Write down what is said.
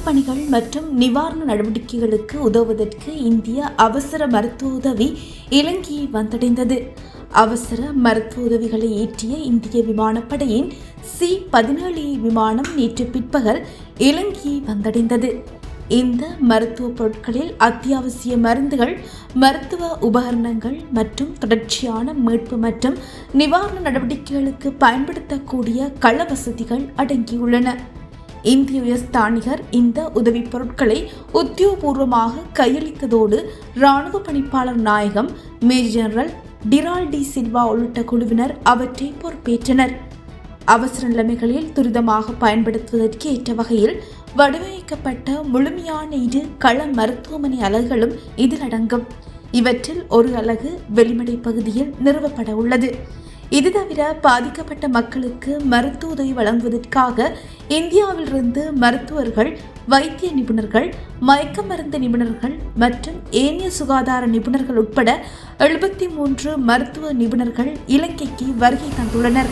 பணிகள் மற்றும் நிவாரண நடவடிக்கைகளுக்கு உதவுவதற்கு இந்திய அவசர மருத்துவ உதவி இலங்கையை வந்தடைந்தது. அவசர மருத்துவ உதவிகளை ஏற்றிய இந்திய விமானப்படையின் C-17 விமானம் நேற்று பிற்பகல் இலங்கையை வந்தடைந்தது. இந்த மருத்துவ பொருட்களில் அத்தியாவசிய மருந்துகள், மருத்துவ உபகரணங்கள் மற்றும் தொடர்ச்சியான மீட்பு மற்றும் நிவாரண நடவடிக்கைகளுக்கு பயன்படுத்தக்கூடிய கள வசதிகள் அடங்கியுள்ளன. இந்திய உயர்ஸ்தானிகர் இந்த உதவிப் பொருட்களை உத்தியோகபூர்வமாக கையளித்ததோடு இராணுவ பணிப்பாளர் நாயகம் major general Tral D Silva உள்ளிட்ட குழுவினர் அவற்றை பொறுப்பேற்றனர். அவசர நிலைமைகளில் துரிதமாக பயன்படுத்துவதற்கு ஏற்ற வகையில் வடிவமைக்கப்பட்ட முழுமையான 2 கள மருத்துவமனை அலகுகளும் இதில் அடங்கும். இவற்றில் ஒரு அலகு வெளிமடை பகுதியில் நிறுவப்பட உள்ளது. இது தவிர பாதிக்கப்பட்ட மக்களுக்கு மருத்துவ உதவி வழங்குவதற்காக இந்தியாவிலிருந்து மருத்துவர்கள், வைத்திய நிபுணர்கள், மயக்க மருந்து நிபுணர்கள் மற்றும் ஏனைய சுகாதார நிபுணர்கள் உட்பட 73 மருத்துவ நிபுணர்கள் இலங்கைக்கு வருகை தந்துள்ளனர்.